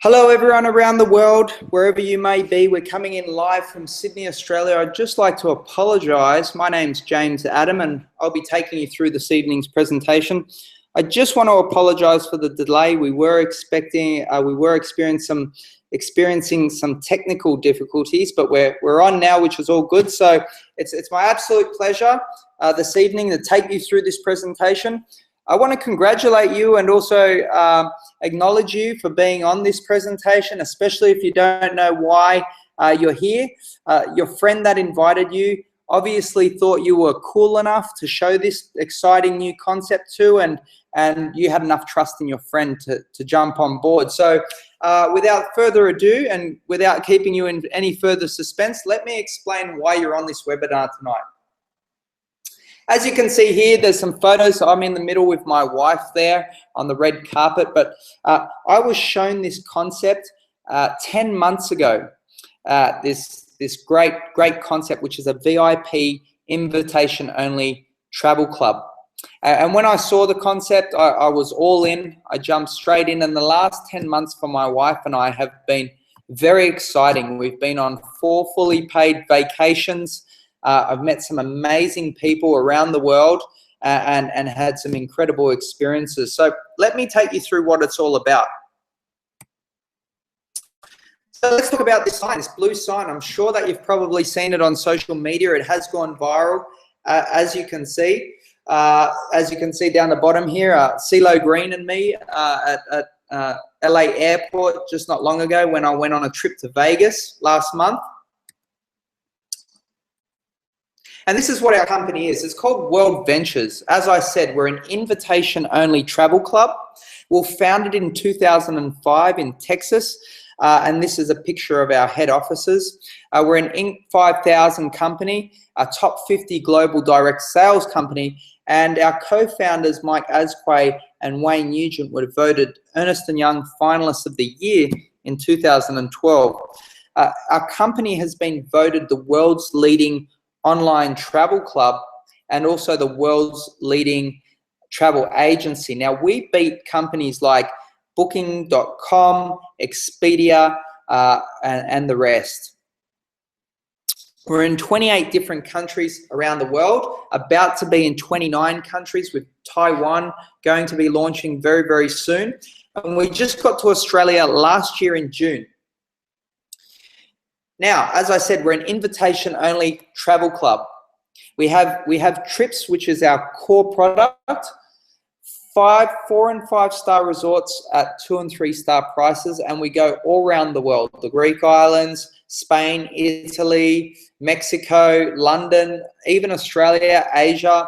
Hello everyone around the world, wherever you may be. We're coming in live from Sydney, Australia. I'd just like to apologise. My name's James Adam and I'll be taking you through this evening's presentation. I just want to apologise for the delay. We were experiencing some technical difficulties, but we're on now, which is all good. So it's my absolute pleasure this evening to take you through this presentation. I want to congratulate you and also acknowledge you for being on this presentation, especially if you don't know why you're here. Your friend that invited you obviously thought you were cool enough to show this exciting new concept to, and you had enough trust in your friend to jump on board. So without further ado and without keeping you in any further suspense, let me explain why you're on this webinar tonight. As you can see here, there's some photos. I'm in the middle with my wife there on the red carpet, but I was shown this concept 10 months ago, this great concept, which is a VIP invitation-only travel club. And when I saw the concept, I was all in. I jumped straight in, and the last 10 months for my wife and I have been very exciting. We've been on 4 fully paid vacations. I've met some amazing people around the world and had some incredible experiences. So let me take you through what it's all about. So let's talk about this sign, this blue sign. I'm sure that you've probably seen it on social media. It has gone viral, as you can see. Down the bottom here, CeeLo Green and me at LA Airport just not long ago when I went on a trip to Vegas last month. And this is what our company is. It's called World Ventures. As I said, we're an invitation-only travel club. We were founded in 2005 in Texas, and this is a picture of our head offices. We're an Inc. 5000 company, a top 50 global direct sales company, and our co-founders, Mike Asquay and Wayne Nugent, were voted Ernst & Young Finalists of the Year in 2012. Our company has been voted the world's leading online travel club and also the world's leading travel agency. Now, we beat companies like Booking.com, Expedia, and the rest. We're in 28 different countries around the world, about to be in 29 countries, with Taiwan going to be launching very, very soon. And we just got to Australia last year in June. Now, as I said, we're an invitation-only travel club. We have trips, which is our core product, 4- and 5-star resorts at 2- and 3-star prices, and we go all around the world, the Greek islands, Spain, Italy, Mexico, London, even Australia, Asia.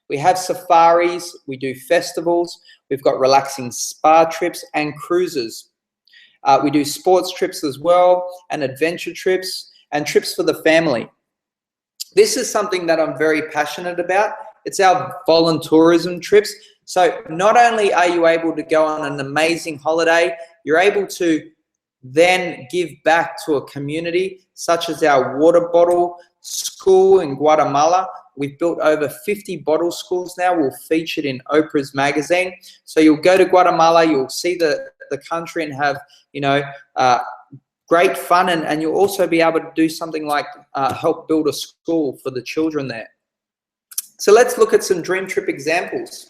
We have safaris, we do festivals, we've got relaxing spa trips and cruises. We do sports trips as well, and adventure trips, and trips for the family. This is something that I'm very passionate about. It's our voluntourism trips. So not only are you able to go on an amazing holiday, you're able to then give back to a community, such as our water bottle school in Guatemala. We've built over 50 bottle schools now. We're featured in Oprah's magazine. So you'll go to Guatemala, you'll see the country and have, great fun, and you'll also be able to do something like help build a school for the children there. So let's look at some dream trip examples.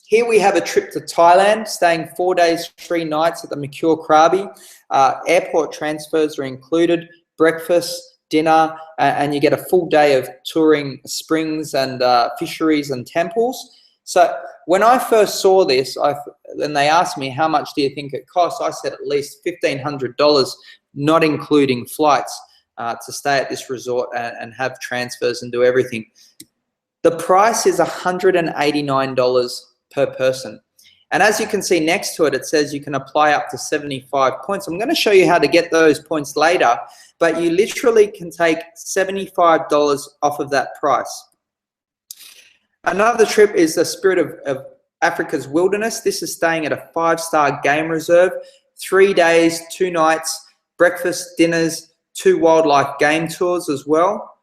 Here we have a trip to Thailand, staying 4 days, 3 nights at the Mercure Krabi. Airport transfers are included, breakfast, dinner, and you get a full day of touring springs and fisheries and temples. So when I first saw this, and they asked me, how much do you think it costs? I said at least $1,500, not including flights, to stay at this resort and have transfers and do everything. The price is $189 per person. And as you can see next to it, it says you can apply up to 75 points. I'm going to show you how to get those points later, but you literally can take $75 off of that price. Another trip is the Spirit of Africa's Wilderness. This is staying at a 5-star game reserve, 3 days, 2 nights, breakfast, dinners, 2 wildlife game tours as well,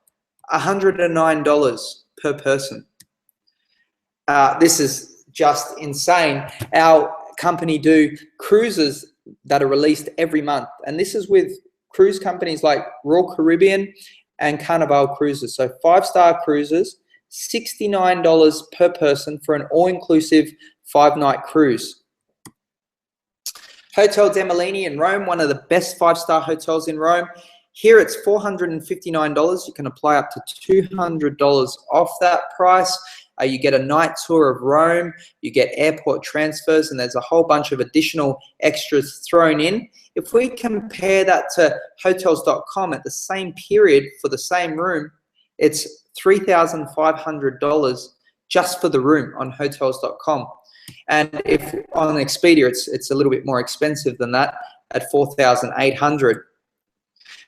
$109 per person. This is just insane. Our company do cruises that are released every month. And this is with cruise companies like Royal Caribbean and Carnival Cruises. So 5-star cruises, $69 per person for an all-inclusive 5-night cruise. Hotel Demolini in Rome, one of the best 5-star hotels in Rome. Here it's $459. You can apply up to $200 off that price. You get a night tour of Rome, you get airport transfers, and there's a whole bunch of additional extras thrown in. If we compare that to hotels.com at the same period for the same room, it's $3,500 just for the room on hotels.com. And if on Expedia, it's a little bit more expensive than that at $4,800.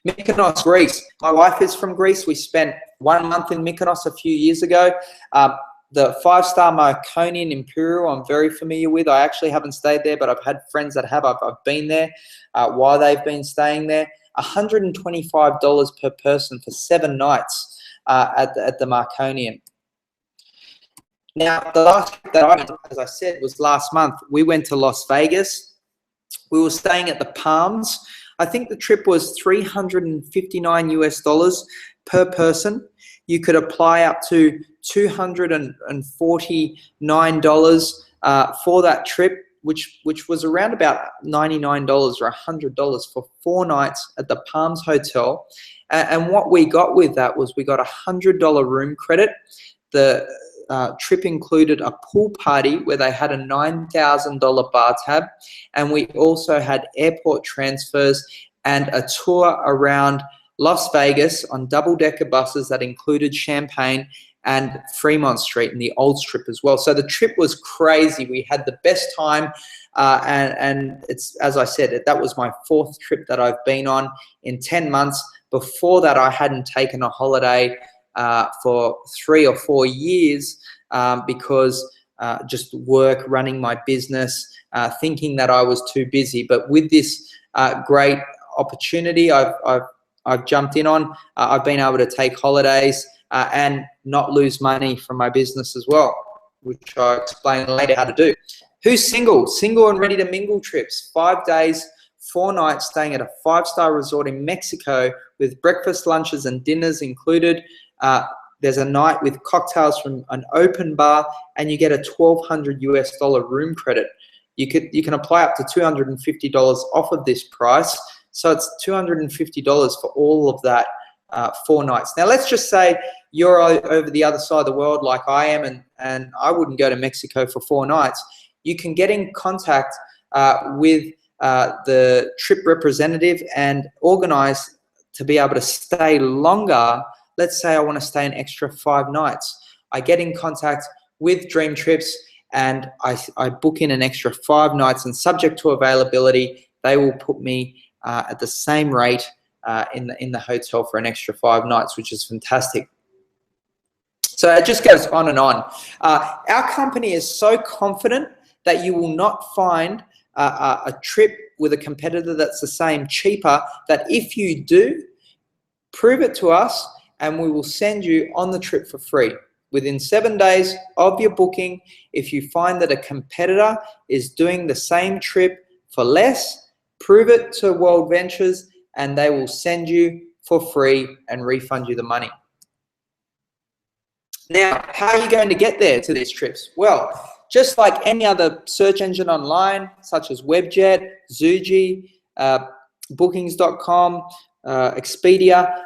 Mykonos, Greece. My wife is from Greece. We spent 1 month in Mykonos a few years ago. The 5-star Mykonos Imperial I'm very familiar with. I actually haven't stayed there, but I've had friends that have. I've been there while they've been staying there. $125 per person for 7 nights at the Mykonos. Now, the last trip that I went, as I said, was last month. We went to Las Vegas. We were staying at the Palms. I think the trip was $359 US per person. You could apply up to $249 for that trip, which was around about $99 or $100 for 4 nights at the Palms Hotel. And what we got with that was we got a $100 room credit. The trip included a pool party where they had a $9,000 bar tab, and we also had airport transfers and a tour around Las Vegas on double-decker buses that included champagne and Fremont Street and the Old Strip as well. So the trip was crazy. We had the best time, and it's, as I said, that was my 4th trip that I've been on in 10 months. Before that, I hadn't taken a holiday for 3 or 4 years because just work, running my business, thinking that I was too busy. But with this great opportunity I've jumped in on, I've been able to take holidays and not lose money from my business as well, which I'll explain later how to do. Who's single? Single and ready to mingle trips. 5 days, 4 nights staying at a 5-star resort in Mexico with breakfast, lunches, and dinners included. There's a night with cocktails from an open bar, and you get a $1,200 US room credit. You can apply up to $250 off of this price. So it's $250 for all of that 4 nights. Now, let's just say you're over the other side of the world like I am, and I wouldn't go to Mexico for 4 nights. You can get in contact with the trip representative and organize to be able to stay longer. Let's say I want to stay an extra 5 nights. I get in contact with Dream Trips and I book in an extra 5 nights, and subject to availability, they will put me at the same rate in the hotel for an extra 5 nights, which is fantastic. So it just goes on and on. Our company is so confident that you will not find a trip with a competitor that's the same cheaper, that if you do, prove it to us and we will send you on the trip for free. Within 7 days of your booking, if you find that a competitor is doing the same trip for less, prove it to World Ventures and they will send you for free and refund you the money. Now, how are you going to get there to these trips? Well, just like any other search engine online, such as Webjet, Zuji, Bookings.com, Expedia,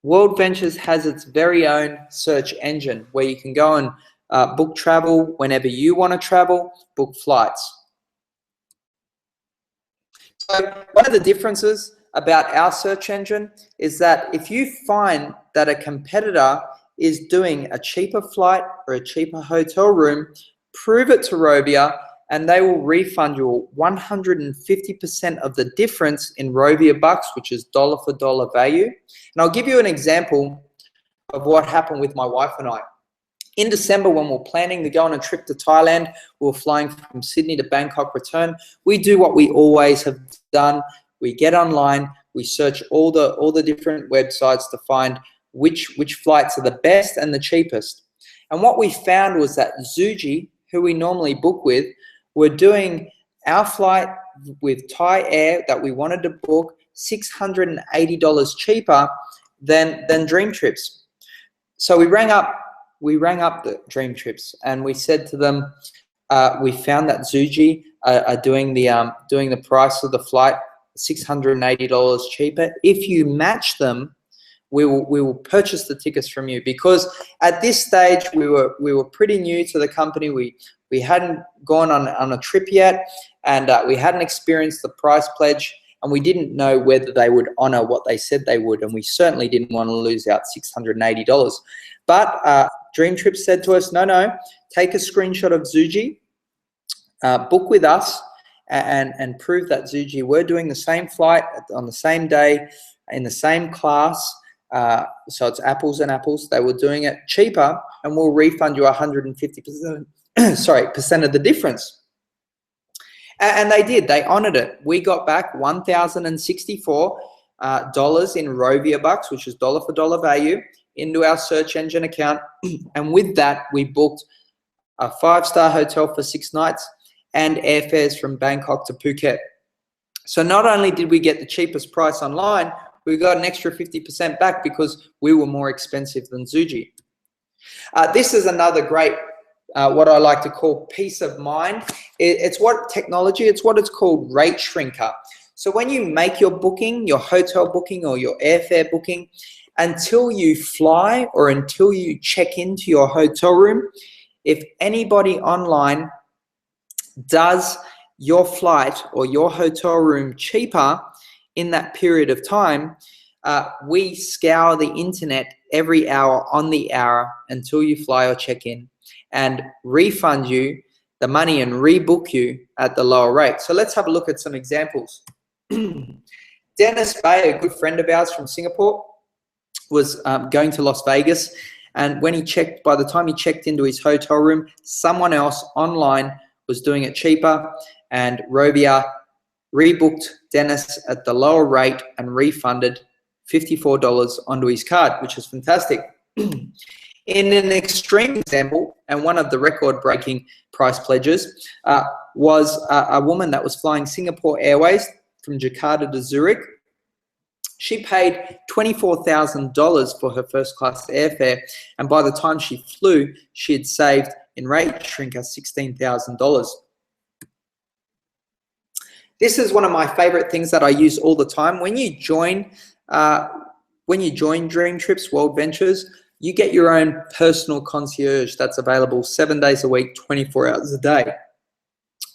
World Ventures has its very own search engine where you can go and book travel whenever you want to travel, book flights. So one of the differences about our search engine is that if you find that a competitor is doing a cheaper flight or a cheaper hotel room, prove it to Rovia and they will refund you 150% of the difference in Rovia bucks, which is dollar for dollar value. And I'll give you an example of what happened with my wife and I. In December, when we were planning to go on a trip to Thailand, we were flying from Sydney to Bangkok return. We do what we always have done. We get online, we search all the different websites to find which flights are the best and the cheapest. And what we found was that Zuji, who we normally book with, were doing our flight, with Thai Air that we wanted to book $680 cheaper than Dream Trips. So we rang up the Dream Trips and we said to them, we found that Zuji are doing the price of the flight $680 cheaper. If you match them, we will purchase the tickets from you, because at this stage we were pretty new to the company. We hadn't gone on a trip yet, and we hadn't experienced the price pledge, and we didn't know whether they would honor what they said they would, and we certainly didn't want to lose out $680. But Dream Trips said to us, no, take a screenshot of Zuji, book with us, and prove that Zuji were doing the same flight on the same day in the same class. So it's apples and apples. They were doing it cheaper, and we'll refund you 150% percent of the difference. And they did. They honored it. We got back $1,064 in Rovia bucks, which is dollar for dollar value, into our search engine account. And with that, we booked a 5-star hotel for 6 nights and airfares from Bangkok to Phuket. So not only did we get the cheapest price online, we got an extra 50% back because we were more expensive than Zuji. This is another great, what I like to call peace of mind. It's what it's called rate shrinker. So when you make your booking, your hotel booking or your airfare booking, until you fly or until you check into your hotel room, if anybody online does your flight or your hotel room cheaper in that period of time, we scour the internet every hour on the hour until you fly or check in, and refund you the money and rebook you at the lower rate. So let's have a look at some examples. Dennis Bay, a good friend of ours from Singapore, was going to Las Vegas, and when by the time he checked into his hotel room, someone else online was doing it cheaper, and Rovia rebooked Dennis at the lower rate and refunded $54 onto his card, which is fantastic. In an extreme example, and one of the record-breaking price pledges, was a woman that was flying Singapore Airways from Jakarta to Zurich. She paid $24,000 for her first-class airfare, and by the time she flew, she had saved in rate shrinker $16,000. This is one of my favorite things that I use all the time. When you join Dream Trips World Ventures, you get your own personal concierge that's available 7 days a week, 24 hours a day.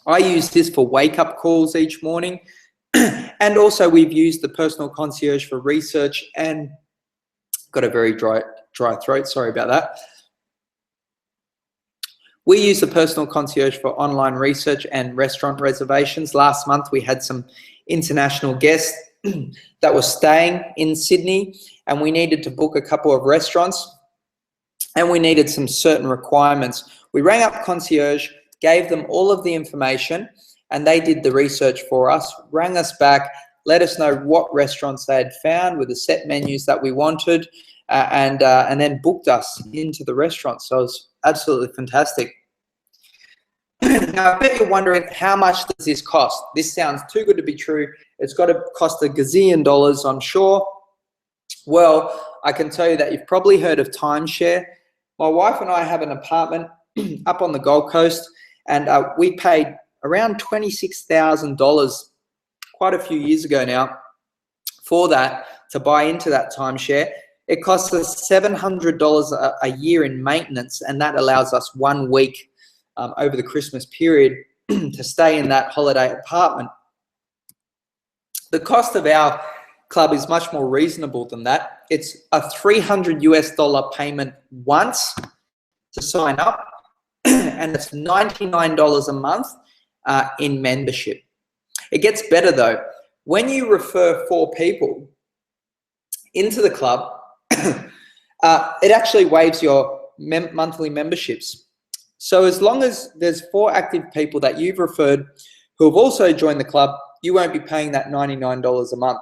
I use this for wake-up calls each morning, and also we've used the personal concierge for research, and got a very dry throat, sorry about that. We use the personal concierge for online research and restaurant reservations. Last month, we had some international guests that were staying in Sydney, and we needed to book a couple of restaurants, and we needed some certain requirements. We rang up concierge, gave them all of the information, and they did the research for us, rang us back, let us know what restaurants they had found with the set menus that we wanted, and then booked us into the restaurant. So it was absolutely fantastic. Now, I bet you're wondering, how much does this cost? This sounds too good to be true. It's got to cost a gazillion dollars, I'm sure. Well, I can tell you that you've probably heard of timeshare. My wife and I have an apartment up on the Gold Coast, and we paid around $26,000 quite a few years ago now for that, to buy into that timeshare. It costs us $700 a year in maintenance, and that allows us 1 week over the Christmas period to stay in that holiday apartment. The cost of our club is much more reasonable than that. It's a $300 US payment once to sign up, and it's $99 a month in membership. It gets better though. When you refer 4 people into the club, it actually waives your monthly memberships. So as long as there's 4 active people that you've referred who have also joined the club, you won't be paying that $99 a month.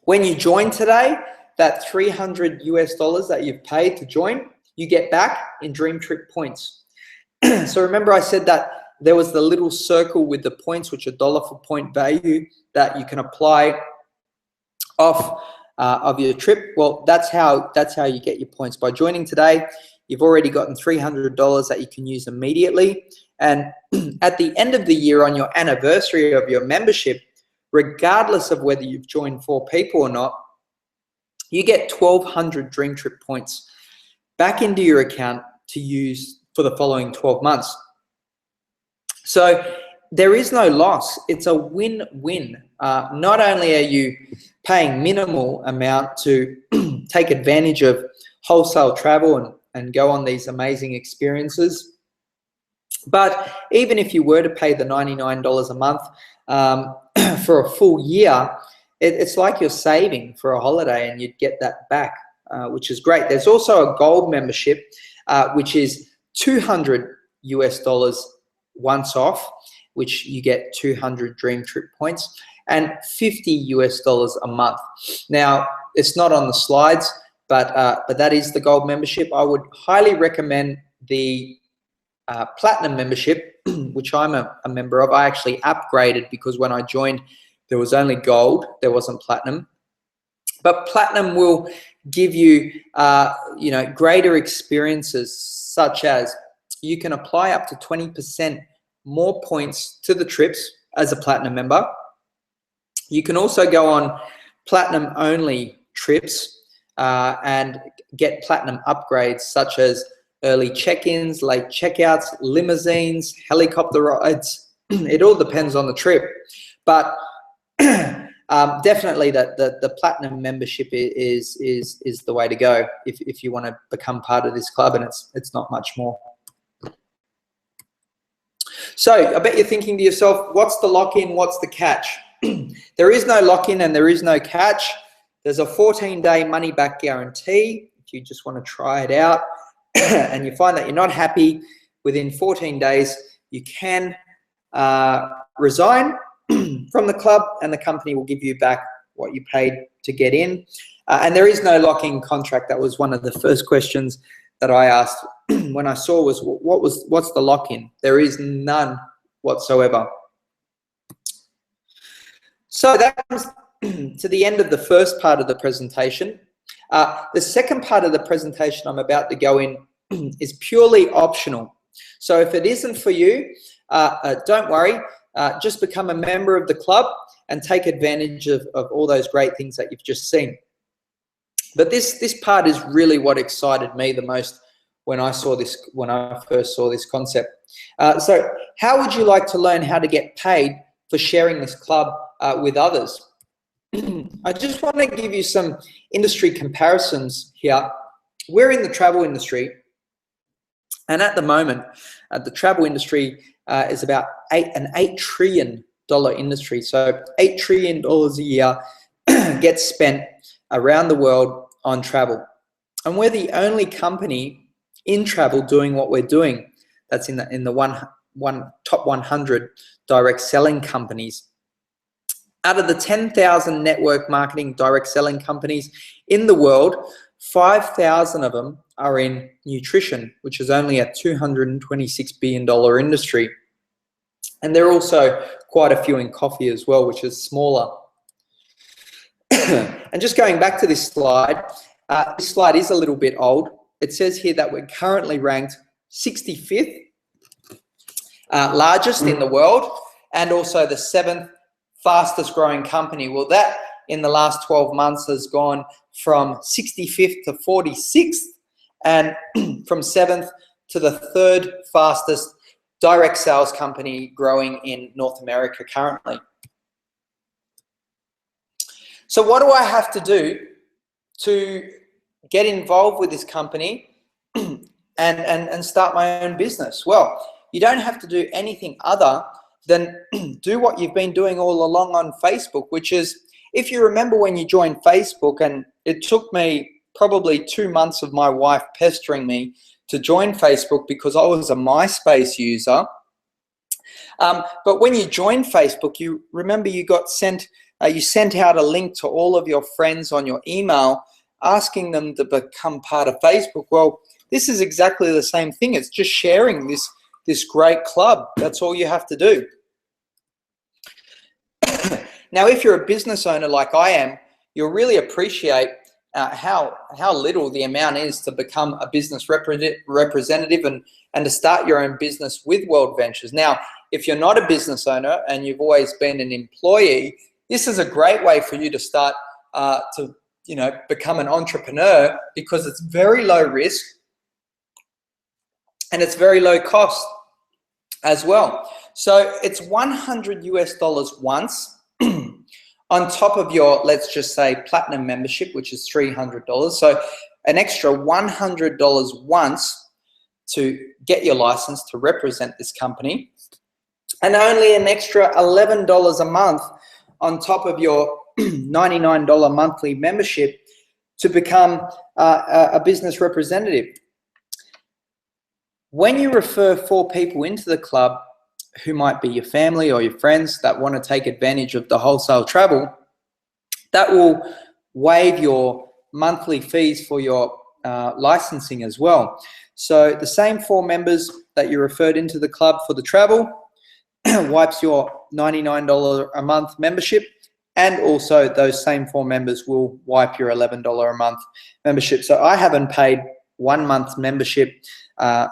When you join today, that $300 US that you've paid to join, you get back in Dream Trip points. So remember I said that there was the little circle with the points, which are dollar for point value that you can apply off of your trip. Well, that's how you get your points. By joining today, you've already gotten $300 that you can use immediately. And at the end of the year, on your anniversary of your membership, regardless of whether you've joined 4 people or not, you get 1,200 Dream Trip points back into your account to use for the following 12 months. So there is no loss. It's a win-win. Not only are you paying minimal amount to take advantage of wholesale travel and go on these amazing experiences, but even if you were to pay the $99 a month for a full year, it's like you're saving for a holiday and you'd get that back, which is great. There's also a gold membership, which is $200 once off, which you get 200 Dream Trip points, and $50 a month. Now, it's not on the slides, but that is the gold membership. I would highly recommend the platinum membership, which I'm a member of. I actually upgraded because when I joined, there was only gold, there wasn't platinum. But platinum will give you, greater experiences, such as you can apply up to 20% more points to the trips as a platinum member. You can also go on platinum only trips and get platinum upgrades, such as early check-ins, late checkouts, limousines, helicopter rides. It all depends on the trip, but definitely the platinum membership is the way to go if you want to become part of this club, and it's not much more. So I bet you're thinking to yourself, what's the lock-in, what's the catch? There is no lock-in and there is no catch. There's a 14-day money-back guarantee. If you just want to try it out and you find that you're not happy, within 14 days, you can resign from the club and the company will give you back what you paid to get in. And there is no lock-in contract. That was one of the first questions that I asked when I saw was what's the lock-in? There is none whatsoever. So that comes to the end of the first part of the presentation. The second part of the presentation I'm about to go in is purely optional. So if it isn't for you, don't worry. Just become a member of the club and take advantage of all those great things that you've just seen. But this part is really what excited me the most when I first saw this concept. So how would you like to learn how to get paid for sharing this club with others? I just want to give you some industry comparisons here. We're in the travel industry, and at the moment, the travel industry is about an $8 trillion industry. So $8 trillion a year gets spent around the world on travel. And we're the only company in travel doing what we're doing. That's in the top 100 direct selling companies. Out of the 10,000 network marketing direct selling companies in the world, 5,000 of them are in nutrition, which is only a $226 billion industry. And there are also quite a few in coffee as well, which is smaller. And just going back to this slide is a little bit old. It says here that we're currently ranked 65th largest in the world, and also the 7th fastest growing company. Well, that in the last 12 months has gone from 65th to 46th, and from 7th to the 3rd fastest direct sales company growing in North America currently. So what do I have to do to get involved with this company and start my own business? Well, you don't have to do anything other than do what you've been doing all along on Facebook, which is, if you remember when you joined Facebook, and it took me probably 2 months of my wife pestering me to join Facebook because I was a MySpace user. But when you joined Facebook, you remember you got sent, you sent out a link to all of your friends on your email asking them to become part of Facebook. Well, this is exactly the same thing. It's just sharing this great club. That's all you have to do. Now, if you're a business owner like I am, you'll really appreciate how little the amount is to become a business representative and to start your own business with World Ventures. Now, if you're not a business owner and you've always been an employee, this is a great way for you to start to become an entrepreneur, because it's very low risk and it's very low cost as well. So it's $100 once on top of your, let's just say, platinum membership, which is $300. So an extra $100 once to get your license to represent this company, and only an extra $11 a month on top of your $99 monthly membership to become a business representative. When you refer 4 people into the club who might be your family or your friends that want to take advantage of the wholesale travel, that will waive your monthly fees for your licensing as well. So the same 4 members that you referred into the club for the travel wipes your $99 a month membership, and also those same 4 members will wipe your $11 a month membership. So I haven't paid 1 month membership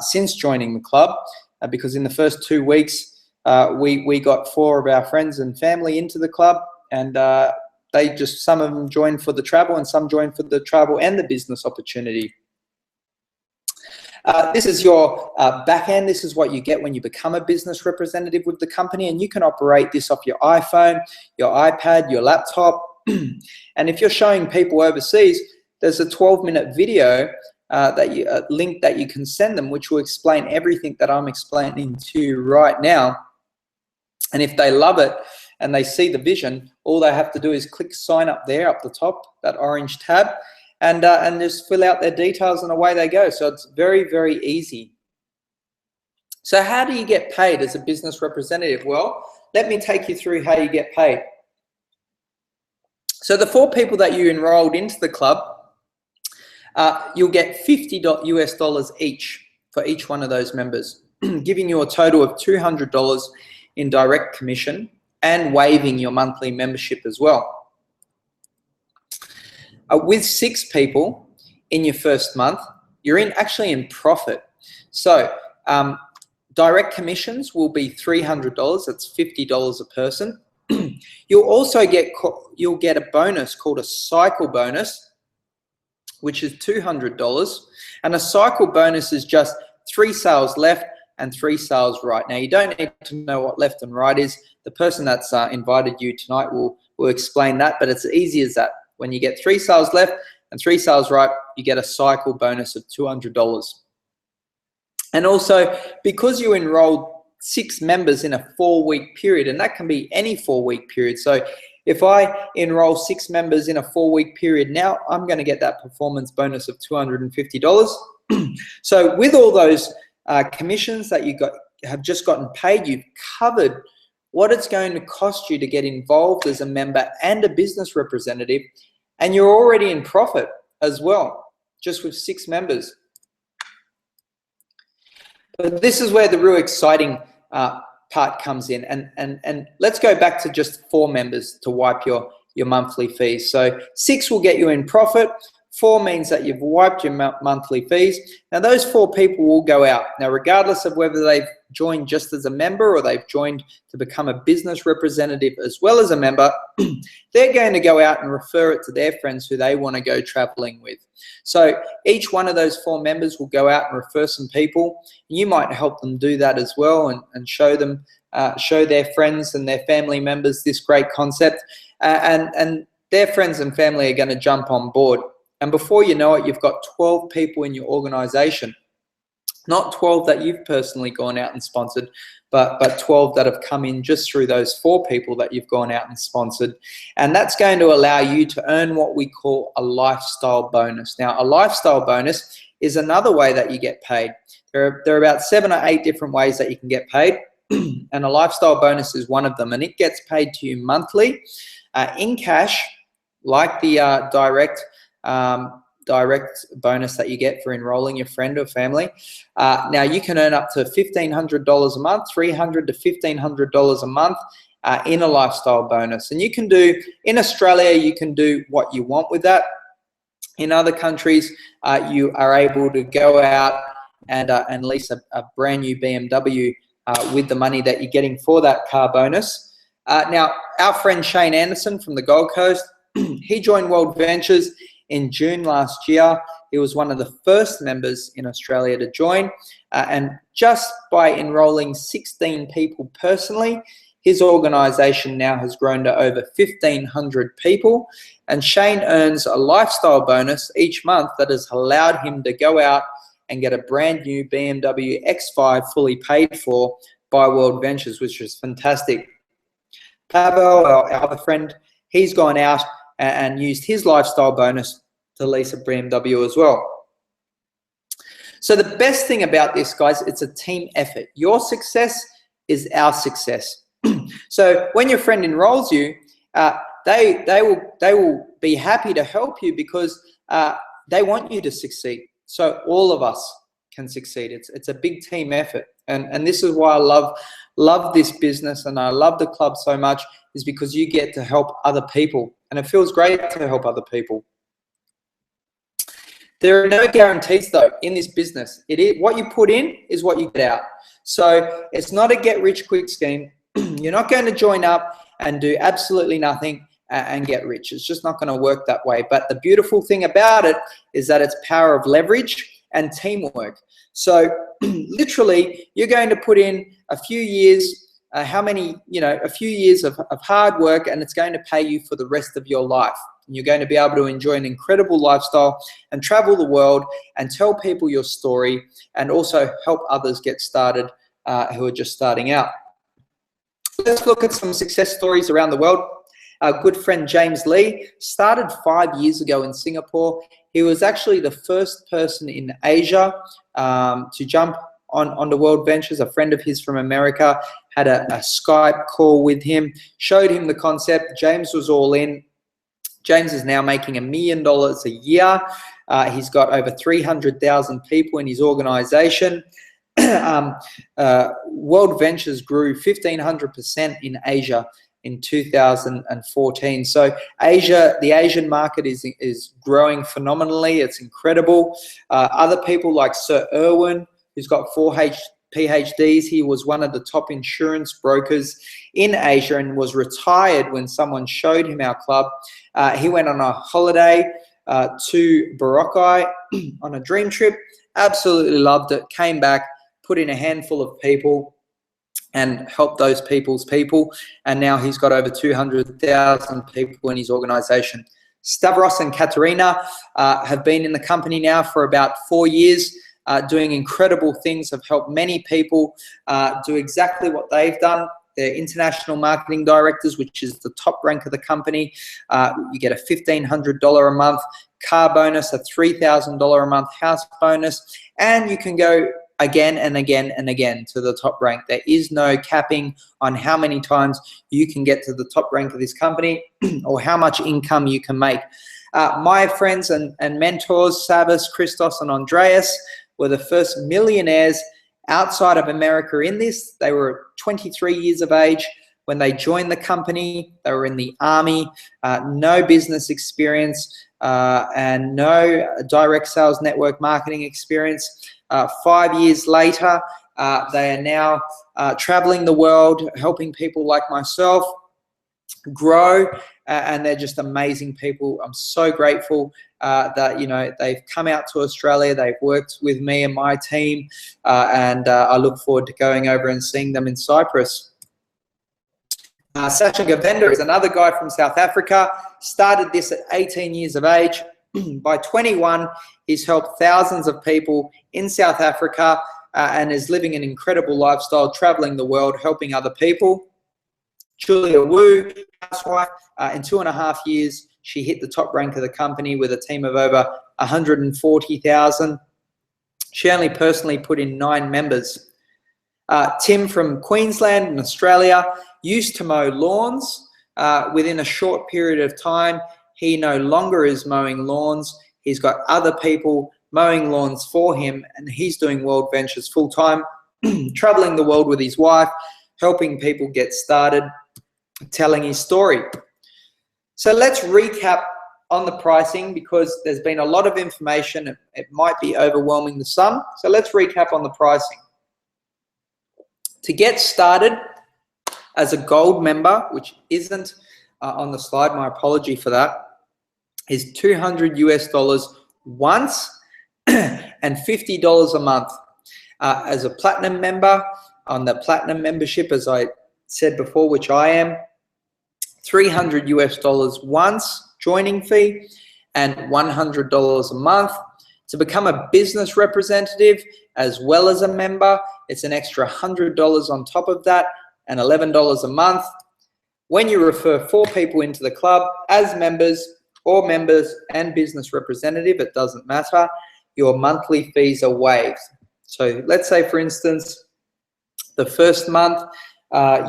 since joining the club, because in the first 2 weeks we got 4 of our friends and family into the club, and some of them joined for the travel and some joined for the travel and the business opportunity. This is your back end. This is what you get when you become a business representative with the company, and you can operate this off your iPhone, your iPad, your laptop. And if you're showing people overseas, there's a 12-minute video link that you can send them, which will explain everything that I'm explaining to you right now. And if they love it and they see the vision, all they have to do is click sign up there up the top, that orange tab, and just fill out their details, and away they go. So it's very, very easy. So how do you get paid as a business representative? Well, let me take you through how you get paid. So the 4 people that you enrolled into the club, you'll get $50 each for each one of those members, giving you a total of $200 in direct commission and waiving your monthly membership as well. With 6 people in your first month, you're actually in profit. So direct commissions will be $300. That's $50 a person. You'll also get a bonus called a cycle bonus, which is $200. And a cycle bonus is just 3 sales left and 3 sales right. Now, you don't need to know what left and right is. The person that's invited you tonight will explain that, but it's as easy as that. When you get 3 sales left and 3 sales right, you get a cycle bonus of $200. And also, because you enrolled 6 members in a 4-week period, and that can be any 4-week period. So if I enroll 6 members in a 4-week period now, I'm going to get that performance bonus of $250. So with all those commissions that you have just gotten paid, you've covered what it's going to cost you to get involved as a member and a business representative, and you're already in profit as well, just with 6 members. But this is where the real exciting part comes in, and let's go back to just 4 members to wipe your monthly fees. So 6 will get you in profit. 4 means that you've wiped your monthly fees. Now those 4 people will go out. Now, regardless of whether they've joined just as a member or they've joined to become a business representative as well as a member, they're going to go out and refer it to their friends who they want to go traveling with. So each one of those 4 members will go out and refer some people. You might help them do that as well, and show them, show their friends and their family members this great concept, and their friends and family are going to jump on board. And before you know it, you've got 12 people in your organization. Not 12 that you've personally gone out and sponsored, but 12 that have come in just through those 4 people that you've gone out and sponsored. And that's going to allow you to earn what we call a lifestyle bonus. Now, a lifestyle bonus is another way that you get paid. There are about 7 or 8 different ways that you can get paid, and a lifestyle bonus is one of them. And it gets paid to you monthly in cash, like the direct direct bonus that you get for enrolling your friend or family. Now you can earn up to $1,500 a month, $300 to $1,500 a month in a lifestyle bonus. And you can do, in Australia, you can do what you want with that. In other countries, you are able to go out and lease a brand new BMW with the money that you're getting for that car bonus. Now, our friend Shane Anderson from the Gold Coast, he joined World Ventures in June last year. He was one of the first members in Australia to join. And just by enrolling 16 people personally, his organization now has grown to over 1,500 people. And Shane earns a lifestyle bonus each month that has allowed him to go out and get a brand new BMW X5 fully paid for by World Ventures, which is fantastic. Pavel, our other friend, he's gone out and used his lifestyle bonus to lease a BMW as well. So the best thing about this, guys, it's a team effort. Your success is our success. So when your friend enrolls you, they will be happy to help you because they want you to succeed. So all of us can succeed. It's a big team effort. And this is why I love this business and I love the club so much, is because you get to help other people. And it feels great to help other people. There are no guarantees though in this business. What you put in is what you get out. So it's not a get rich quick scheme. You're not going to join up and do absolutely nothing and get rich. It's just not going to work that way. But the beautiful thing about it is that it's power of leverage and teamwork. So literally, you're going to put in a few years, a few years of hard work, and it's going to pay you for the rest of your life. And you're going to be able to enjoy an incredible lifestyle and travel the world and tell people your story and also help others get started who are just starting out. Let's look at some success stories around the world. Our good friend James Lee started 5 years ago in Singapore. He was actually the first person in Asia to jump onto World Ventures. A friend of his from America had a Skype call with him, showed him the concept. James was all in. James is now making $1 million a year. He's got over 300,000 people in his organization. World Ventures grew 1,500% in Asia in 2014. So the Asian market is growing phenomenally. It's incredible. Other people like Sir Irwin, who's got 4 PhDs, he was one of the top insurance brokers in Asia and was retired when someone showed him our club. He went on a holiday to Boracay on a dream trip, absolutely loved it, came back, put in a handful of people and helped those people's people. And now he's got over 200,000 people in his organization. Stavros and Katerina have been in the company now for about 4 years, doing incredible things, have helped many people do exactly what they've done. They're international marketing directors, which is the top rank of the company. You get a $1,500 a month car bonus, a $3,000 a month house bonus, and you can go again and again and again to the top rank. There is no capping on how many times you can get to the top rank of this company or how much income you can make. My friends and mentors, Savas, Christos, and Andreas, were the first millionaires outside of America in this. They were 23 years of age when they joined the company. They were in the army, no business experience, and no direct sales network marketing experience. 5 years later, they are now traveling the world, helping people like myself grow, and they're just amazing people. I'm so grateful that they've come out to Australia, they've worked with me and my team, and I look forward to going over and seeing them in Cyprus. Sasha Govender is another guy from South Africa, started this at 18 years of age. By 21, he's helped thousands of people in South Africa and is living an incredible lifestyle, traveling the world, helping other people. Julia Wu, housewife, in 2.5 years, she hit the top rank of the company with a team of over 140,000. She only personally put in 9 members. Tim from Queensland in Australia used to mow lawns. Within a short period of time, he no longer is mowing lawns. He's got other people mowing lawns for him, and he's doing World Ventures full-time, traveling the world with his wife, helping people get started, telling his story. So let's recap on the pricing, because there's been a lot of information. It might be overwhelming to some. So let's recap on the pricing. To get started as a gold member, which isn't on the slide, my apology for that, is $200 US once and $50 a month. As a platinum member, on the platinum membership, as I said before, which I am, $300 US once joining fee and $100 a month. To become a business representative as well as a member, it's an extra $100 on top of that and $11 a month. When you refer 4 people into the club as members or members and business representative, it doesn't matter, your monthly fees are waived. So let's say, for instance, the first month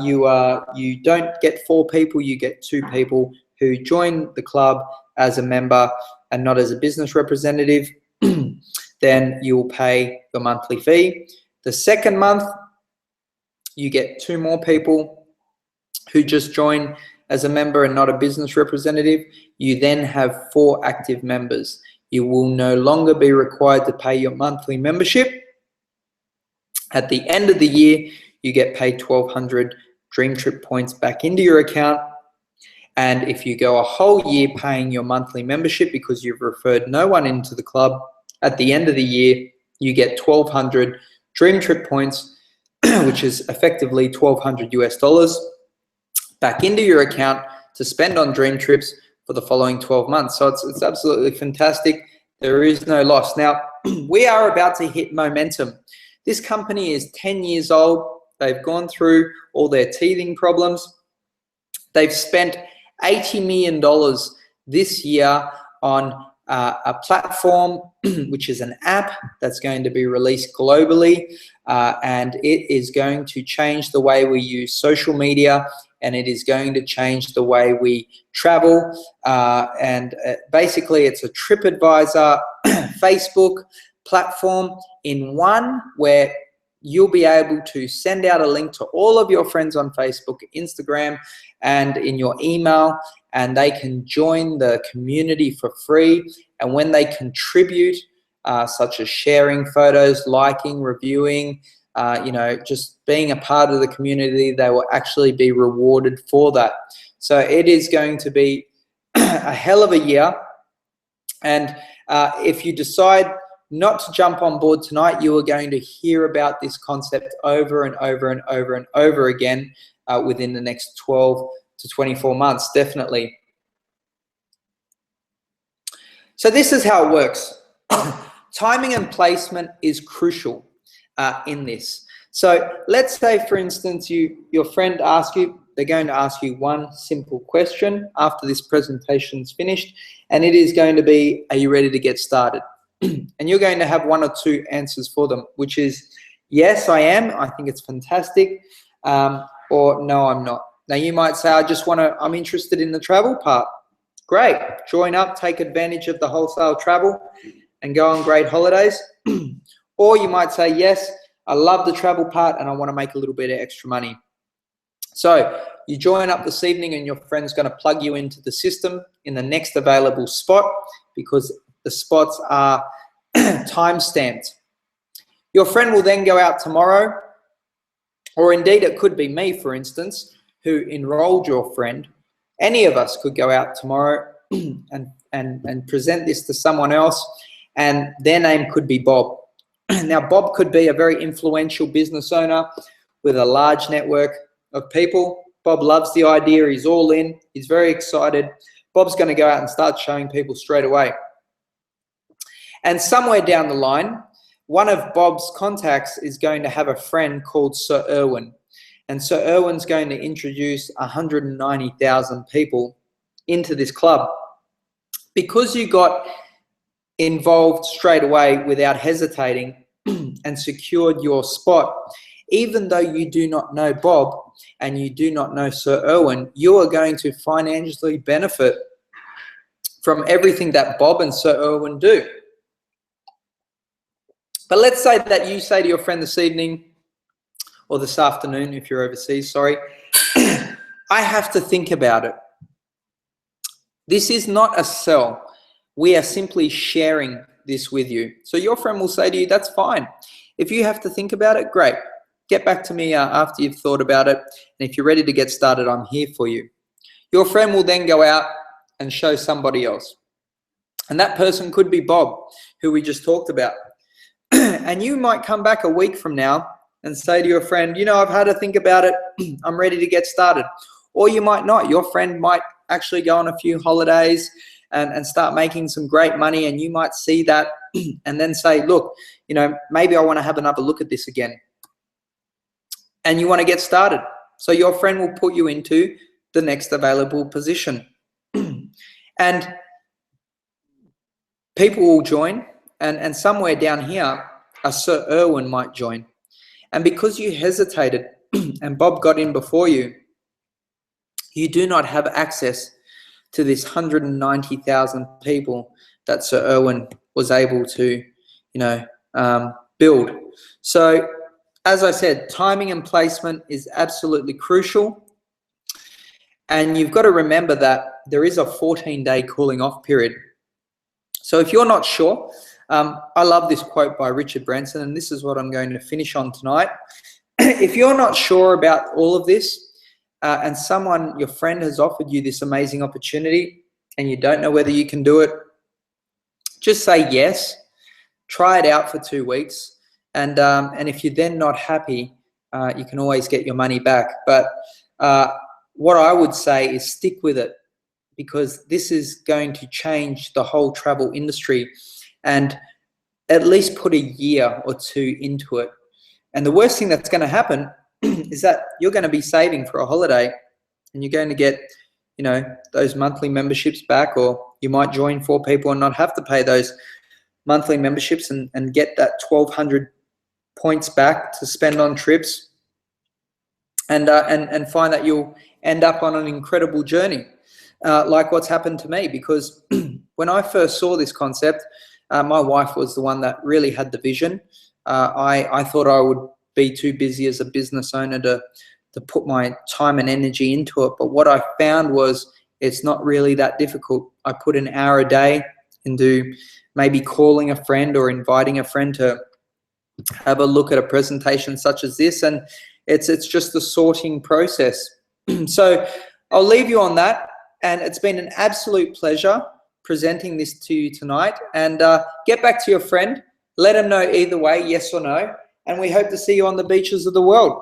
you don't get 4 people, you get 2 people who join the club as a member and not as a business representative. Then you will pay your monthly fee. The second month, you get 2 more people who just join as a member and not a business representative. You then have 4 active members. You will no longer be required to pay your monthly membership. At the end of the year, you get paid 1,200 Dream Trip points back into your account. And if you go a whole year paying your monthly membership because you've referred no one into the club, at the end of the year, you get 1,200 Dream Trip points, which is effectively $1,200 US back into your account to spend on Dream Trips for the following 12 months. So it's absolutely fantastic. There is no loss. Now, we are about to hit momentum. This company is 10 years old. They've gone through all their teething problems. They've spent $80 million this year on a platform, which is an app that's going to be released globally, and it is going to change the way we use social media, and it is going to change the way we travel. Basically, it's a TripAdvisor Facebook platform in one, where you'll be able to send out a link to all of your friends on Facebook, Instagram, and in your email, and they can join the community for free. And when they contribute, such as sharing photos, liking, reviewing, just being a part of the community, they will actually be rewarded for that. So it is going to be a hell of a year. And if you decide not to jump on board tonight, you are going to hear about this concept over and over and over and over again within the next 12 to 24 months, definitely. So this is how it works. Timing and placement is crucial in this. So let's say, for instance, your friend asks you, they're going to ask you one simple question after this presentation is finished, and it is going to be, are you ready to get started? And you're going to have 1 or 2 answers for them, which is, yes, I am. I think it's fantastic. Or no, I'm not. Now you might say, I'm interested in the travel part. Great, join up, take advantage of the wholesale travel and go on great holidays. Or you might say, yes, I love the travel part and I want to make a little bit of extra money. So you join up this evening and your friend's going to plug you into the system in the next available spot, because the spots are time-stamped. Your friend will then go out tomorrow, or indeed it could be me, for instance, who enrolled your friend. Any of us could go out tomorrow and present this to someone else, and their name could be Bob. Now, Bob could be a very influential business owner with a large network of people. Bob loves the idea. He's all in. He's very excited. Bob's going to go out and start showing people straight away. And somewhere down the line, one of Bob's contacts is going to have a friend called Sir Irwin. And Sir Irwin's going to introduce 190,000 people into this club. Because you got involved straight away without hesitating and secured your spot, even though you do not know Bob and you do not know Sir Irwin, you are going to financially benefit from everything that Bob and Sir Erwin do. But let's say that you say to your friend this evening, or this afternoon if you're overseas, sorry, I have to think about it. This is not a sell. We are simply sharing this with you. So your friend will say to you, that's fine. If you have to think about it, great. Get back to me after you've thought about it. And if you're ready to get started, I'm here for you. Your friend will then go out and show somebody else. And that person could be Bob, who we just talked about. And you might come back a week from now and say to your friend, you know, I've had to think about it. I'm ready to get started. Or you might not. Your friend might actually go on a few holidays and start making some great money, and you might see that and then say, look, you know, maybe I want to have another look at this again. And you want to get started. So your friend will put you into the next available position. And people will join, and somewhere down here, a Sir Erwin might join. And because you hesitated and Bob got in before you, you do not have access to this 190,000 people that Sir Erwin was able to, you know, build. So, as I said, timing and placement is absolutely crucial. And you've got to remember that there is a 14-day cooling off period. So if you're not sure, I love this quote by Richard Branson, and this is what I'm going to finish on tonight. If you're not sure about all of this, and someone, your friend, has offered you this amazing opportunity and you don't know whether you can do it, just say yes. Try it out for 2 weeks. And if you're then not happy, you can always get your money back. But what I would say is stick with it, because this is going to change the whole travel industry, and at least put a year or two into it. And the worst thing that's going to happen is that you're going to be saving for a holiday, and you're going to get, you know, those monthly memberships back, or you might join 4 people and not have to pay those monthly memberships and get that 1,200 points back to spend on trips, and find that you'll end up on an incredible journey, like what's happened to me. Because when I first saw this concept, my wife was the one that really had the vision. I thought I would be too busy as a business owner to put my time and energy into it. But what I found was it's not really that difficult. I put an hour a day into maybe calling a friend or inviting a friend to have a look at a presentation such as this, and it's just the sorting process. So I'll leave you on that, and it's been an absolute pleasure presenting this to you tonight. And get back to your friend, let him know either way, yes or no, and we hope to see you on the beaches of the world.